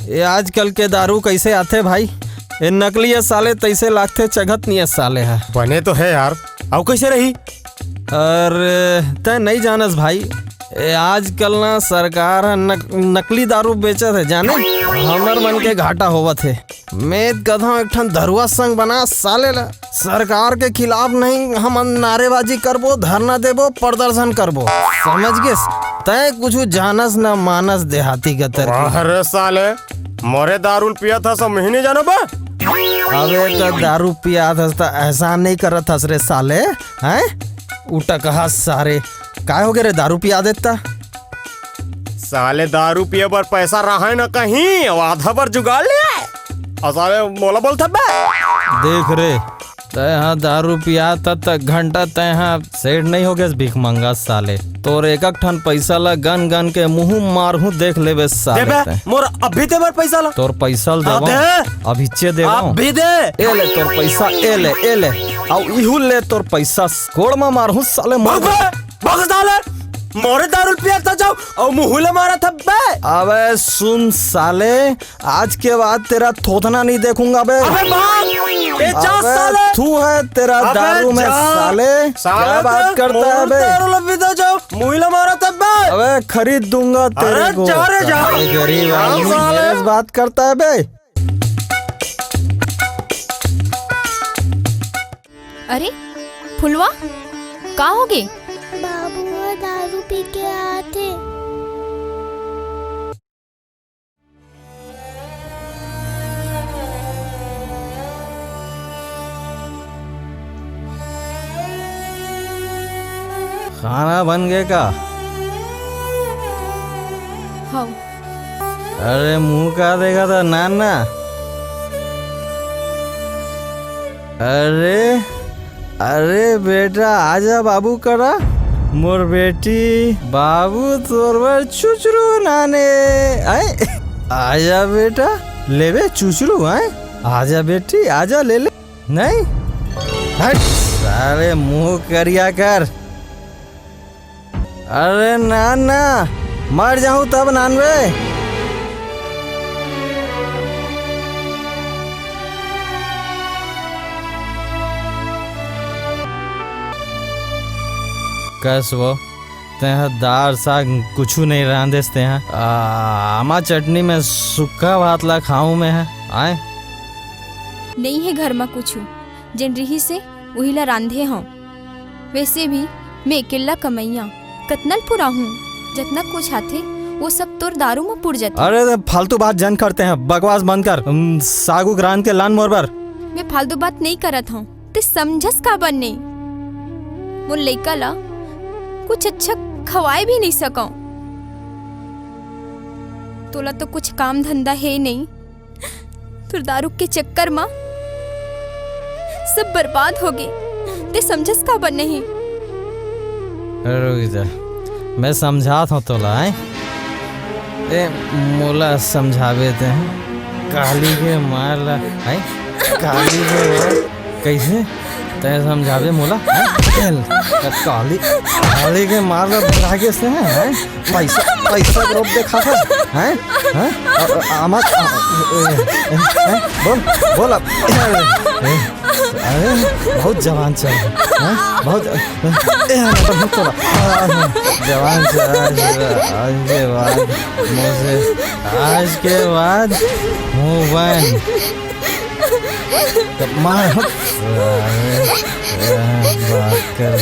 ये आजकल के दारू कैसे आते भाई? ये नकली है साले, तैसे लागते चगत नहीं है साले है। बने तो है यार, अब कैसे रही? अरे तय नहीं जानस भाई, आजकल ना सरकार नकली दारू बेचत है जाने, हमर मन के घाटा होवत है। मैं कथा एक ठन धरुआ संग बना साले ला, सरकार के खिलाफ नहीं हम नारेबाजी करबो, धरना देबो, प्रदर्शन करबो, समझ गे? तय कुछ जानस न मानस देहाती के तरह। अरे साले मोरे दारू पिया था सब महीने जानो बा। अबे तो दारू पिया था तो ऐसा नहीं करत हस रे साले, हैं? उठा कहा सारे काय हो गए रे, दारू पिया देता साले दारू पिए पर पैसा रहा है न कहीं, आधा पर जुगाड़ लिया साले मोला बोल था बे। देख रे तय दारू पिया तक घंटा तय सेठ नहीं हो गया भीख मंगा साले, तोर एक ठन पैसा ला गन गन के मुंह मारहू देख लेबे साले। मोर अभी ते बार पैसा ला, तोर पैसा देबो अभी चे देबो अभी दे, ए ले तोर पैसा, ए ले आउ इहू ले तोर पैसा, कोड़ में मारहू साले मर बस साले मोरे दारू पिया था जाओ और मुंह मारा था बे। अबे सुन साले, आज के बाद तेरा थोथना नहीं देखूंगा बे। अबे अबे तू है तेरा दारू में साले, क्या बात करता है बे? दारू पीता जाओ मुंह मारा था बे। अबे खरीद दूंगा तेरे को, गरीब आदमी मेरे से बात करता है बे। अरे फुलवा का हो गए? बाबू दारू पी के आते। खाना बन गए का? हाँ। अरे मुंह का देगा था नाना। अरे बेटा आजा बाबू करा, मोर बेटी बाबू तोरवर चुचरू नाने आए, आजा बेटा लेवे चुचरू आए, आजा बेटी आजा ले ले। नहीं हट सारे मुंह करिया कर। अरे नाना मर जाऊं तब नानवे। कस वो तेहा दार साग कुछ नहीं रांधेस तेहा, आमा चटनी में सूखा भात ला खाऊं में है आए। नहीं है घर में कुछ जिन रही से वही ला रांधे हूँ। वैसे भी मैं अकेला कमैया कतनल पूरा हूँ, जितना कुछ आते वो सब तोर दारू में पुर जाते। अरे फालतू बात जन करते हैं, बकवास बंद कर। सागू ग्रान के लान मोरबर। मैं फालतू बात नहीं करत हूँ, ते समझस का बनने वो लइका ला कुछ अच्छा खवाए भी नहीं सकूं। तोला तो कुछ काम धंधा है नहीं, तो दारू के चक्कर में सब बर्बाद हो गए, ते समझस का बन नहीं। रुक जा मैं समझाता हूँ तोला है, ए मोला समझावे ते काली के मार ला है, काली के मार कैसे तय समझावे मोला काली काली के मार ला भागे से है, पैसा ग्रुप देखा था है आमद बोल अरे बहुत जवान चल बहुत जवान चल। आज के बाद मुँह बंद मार बात कर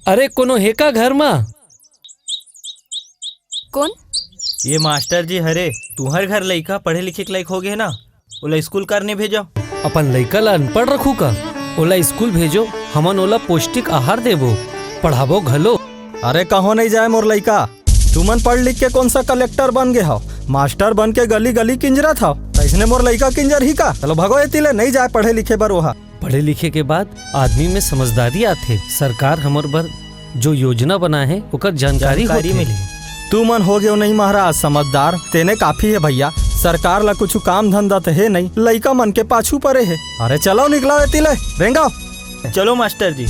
अरे कोनो है का घर में? कौन? ये मास्टर जी हरे, तुम्हारे घर लड़का पढ़े लिखे के लायक हो गए ना, ओला स्कूल करने भेजो। अपन लड़का ला अनपढ़ रखू का? ओला स्कूल भेजो, हमन ओला पौष्टिक आहार देबो, पढ़ाबो घलो। अरे कहो नहीं जाए मोर लड़का, तुमन पढ़ लिख के कौन सा कलेक्टर बन गए हो, मास्टर बन के गली गली किंजरा था, इसने मोर लड़का किंजर ही का। चलो भगो तिले नहीं जाए पढ़े लिखे बर वहाँ। पढ़े लिखे के बाद आदमी में समझदारी आथे। सरकार हमर बर जो योजना बना है ओकर जानकारी मिली। तू मन हो गयो नहीं महाराज समझदार, तेने काफी है भैया। सरकार ला कुछ काम धंधा तो है नहीं, लइका मन के पाछू पड़े है। अरे चलो निकला तिले रेंगाओ। चलो मास्टर जी।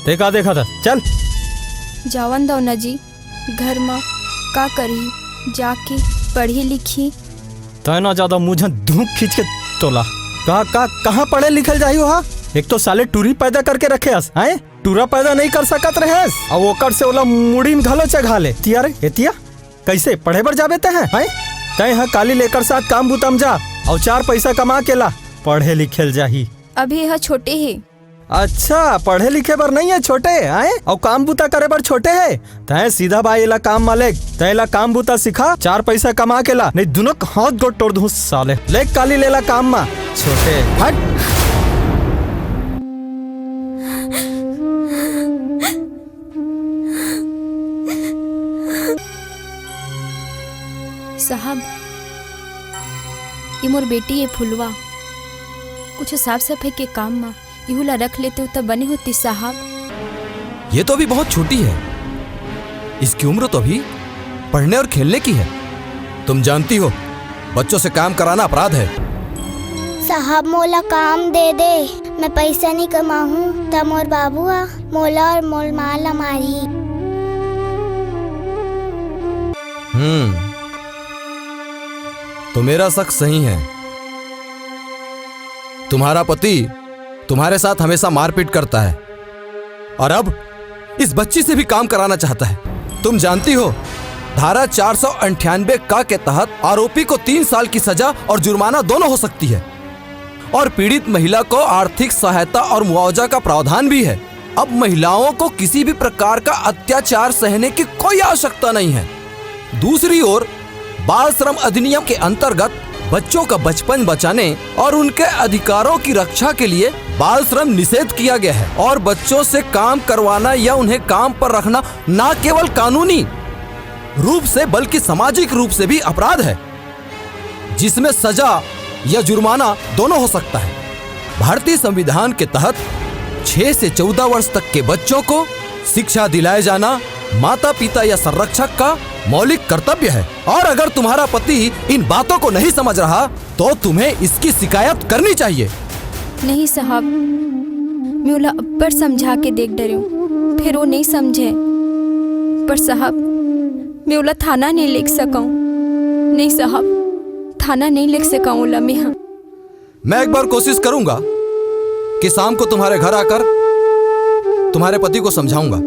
देखा देखा था, चल। जावन दो न जी, घर में का करी, जाके पढ़ी लिखी। तो ना ज्यादा मुझे धूप खींच के तोला। कहाँ पढ़े लिखल जाही हो? एक तो साले टूरी पैदा करके रखे हस, हैं? टूरा पैदा नहीं कर सकत रहे, और ओकर से ओला मुड़ी में घलो चढ़ा ले। तिया एतिया कैसे पढ़े बर जाबे ते हैं? तय हाँ काली लेकर साथ काम बुतम जा और 4 पैसा कमा के ला, पढ़े लिखेल जाही। अभी यह छोटे है। अच्छा पढ़े लिखे बर नहीं है छोटे, आए और काम बुता करे बर छोटे है। तय सीधा भाई ला काम मालिक, तय ला काम बुता सिखा, 4 पैसा कमा के ला, नहीं दोनों हाथ गोट तोड़ दूं साले। ले काली ले ला काम मा छोटे, हट। साहब ये मोर बेटी है फुलवा, कुछ साफ सफाई के काम में इहुला रख लेते हो तो बनी होती साहब। ये तो अभी बहुत छोटी है, इसकी उम्र तो अभी पढ़ने और खेलने की है। तुम जानती हो बच्चों से काम कराना अपराध है। साहब मोला काम दे दे, मैं पैसा नहीं कमाहूँ तब मोर बाबूआ मोला और मोल माला मारी। तो मेरा शक सही है, तुम्हारा पति तुम्हारे साथ हमेशा मारपीट करता है और अब इस बच्ची से भी काम कराना चाहता है। तुम जानती हो धारा 498 का के तहत आरोपी को 3 साल की सजा और जुर्माना दोनों हो सकती है, और पीड़ित महिला को आर्थिक सहायता और मुआवजा का प्रावधान भी है। अब महिलाओं को किसी भी प्रकार का अत्याचार सहने की कोई आवश्यकता नहीं है। दूसरी ओर बाल श्रम अधिनियम के अंतर्गत बच्चों का बचपन बचाने और उनके अधिकारों की रक्षा के लिए बाल श्रम निषेध किया गया है, और बच्चों से काम करवाना या उन्हें काम पर रखना न केवल कानूनी रूप से बल्कि सामाजिक रूप से भी अपराध है, जिसमें सजा या जुर्माना दोनों हो सकता है। भारतीय संविधान के तहत 6 से 14 वर्ष तक के बच्चों को शिक्षा दिलाए जाना माता पिता या संरक्षक का मौलिक कर्तव्य है, और अगर तुम्हारा पति इन बातों को नहीं समझ रहा तो तुम्हें इसकी शिकायत करनी चाहिए। नहीं साहब, मैं उला अब्बर समझा के देख डरे हूँ, फिर वो नहीं समझे। पर साहब मैं उला थाना नहीं लिख सकाऊँ। नहीं साहब, थाना नहीं लिख सकाऊँ उला में। हाँ मैं एक बार कोशिश करूंगा कि शाम को तुम्हारे घर आकर तुम्हारे पति को समझाऊंगा।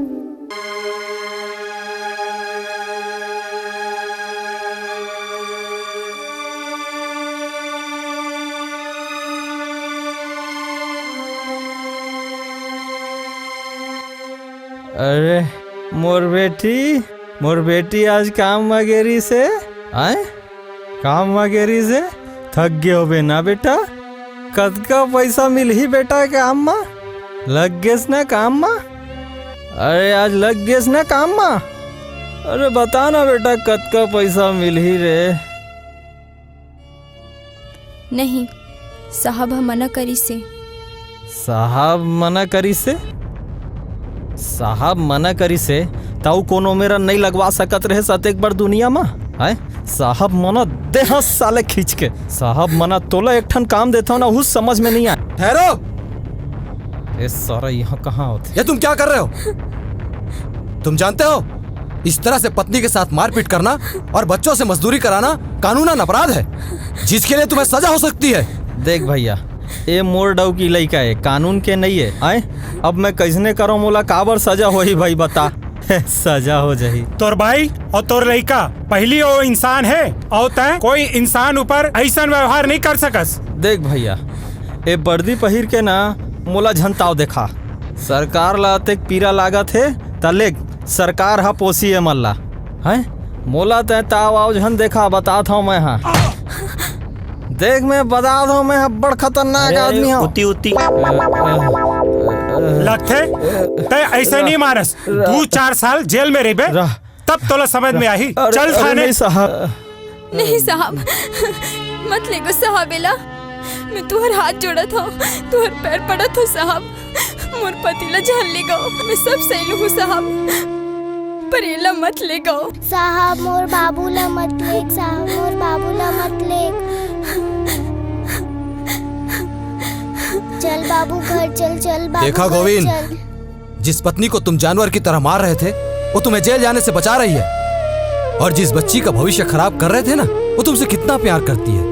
अरे मोर बेटी आज काम वगैरह से आए, काम वगैरह से थक गए हो बे ना बेटा? कतका पैसा मिल ही बेटा काम में? लग गेस ना काम में? अरे आज लग गेस ना काम में? अरे बता ना बेटा कतका पैसा मिल ही रे? नहीं साहब हम मना करी से। साहब मना करी से? साहब मना करी से ताऊ कोनो मेरा नहीं लगवा सकत रहे सतेक बार दुनिया में? है साहब मना दे हंस साले खींच के। साहब मना तोला एक ठन काम देता हूँ ना, उस समझ में नहीं आया। ठहरो, ये सारा यहाँ कहाँ होते? ये तुम क्या कर रहे हो? तुम जानते हो इस तरह से पत्नी के साथ मारपीट करना और बच्चों से मजदूरी कराना कानूनन अपराध है, जिसके लिए तुम्हें सजा हो सकती है। देख भैया, ये मोर डव की लड़का है, कानून के नहीं है। आए अब मैं कैसने करो मोला काबर सजा हो ही भाई बता। सजा हो जाही। तोर भाई और तोर लड़का पहली वो इंसान है, और तय कोई इंसान ऊपर ऐसा व्यवहार नहीं कर सकस। देख भैया, ये वर्दी पहिर के ना मोला झंताव देखा। सरकार ला अतेक पीरा लागत है तलेक सरकार हा पोसी है मल्ला है। मोला तय ताव आओ झन देखा, बताता हूँ मैं। हाँ देख मैं बता दो, मैं बड़ खतरनाक आदमी हूँ। उती लगते तय ऐसा नहीं मारस, 2-4 साल जेल में रहे तब तोला समझ में आई। चल थाने। नहीं साहब, नहीं साहब मत ले गो साहबेला, मैं तुहर हाथ जोड़ा था, तुहर पैर पड़ा था साहब, मोर पतिला जान ले गो। मैं सब सही हूँ साहब, पर एला मत ले गो। साहब मोर बाबूला मत लेक, साहब मोर बाबूला मत लेक। चल बाबू घर चल, चल बाबू देखा घर गोविंद, चल। जिस पत्नी को तुम जानवर की तरह मार रहे थे वो तुम्हें जेल जाने से बचा रही है, और जिस बच्ची का भविष्य खराब कर रहे थे ना, वो तुमसे कितना प्यार करती है,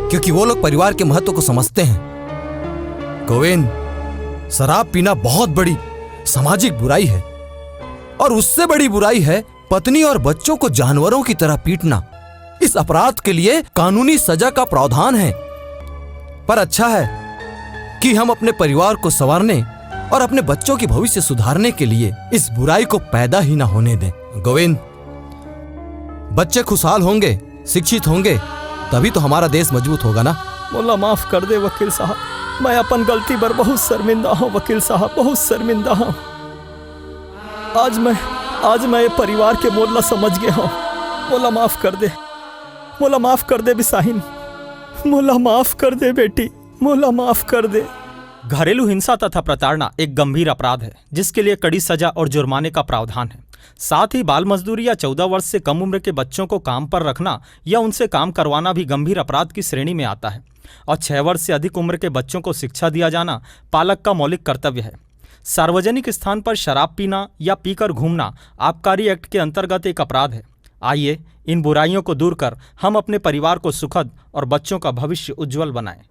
क्योंकि वो लोग परिवार के महत्व को समझते हैं। गोविंद, शराब पीना बहुत बड़ी सामाजिक बुराई है, और उससे बड़ी बुराई है पत्नी और बच्चों को जानवरों की तरह पीटना। इस अपराध के लिए कानूनी सजा का प्रावधान है। पर अच्छा है कि हम अपने परिवार को संवारने और अपने बच्चों की भविष्य सुधारने के लिए इस बुराई को पैदा ही ना होने दें। गोविंद, बच्चे खुशहाल होंगे, शिक्षित होंगे, तभी तो हमारा देश मजबूत होगा ना। मोला माफ कर दे वकील साहब, मैं अपन गलती पर बहुत शर्मिंदा हूँ। वकील साहब, बहुत शर्मिंदा हूँ। आज मैं ये परिवार के मोला समझ गया हूँ। मोला माफ कर दे, मोला माफ कर दे बिसाहिन, मोला माफ कर दे बेटी, मोला माफ कर दे। घरेलू हिंसा तथा प्रताड़ना एक गंभीर अपराध है जिसके लिए कड़ी सजा और जुर्माने का प्रावधान है। साथ ही बाल मजदूरी या 14 वर्ष से कम उम्र के बच्चों को काम पर रखना या उनसे काम करवाना भी गंभीर अपराध की श्रेणी में आता है। और 6 वर्ष से अधिक उम्र के बच्चों को शिक्षा दिया जाना पालक का मौलिक कर्तव्य है। सार्वजनिक स्थान पर शराब पीना या पीकर घूमना आबकारी एक्ट के अंतर्गत एक अपराध है। आइए इन बुराइयों को दूर कर हम अपने परिवार को सुखद और बच्चों का भविष्य उज्जवल बनाएं।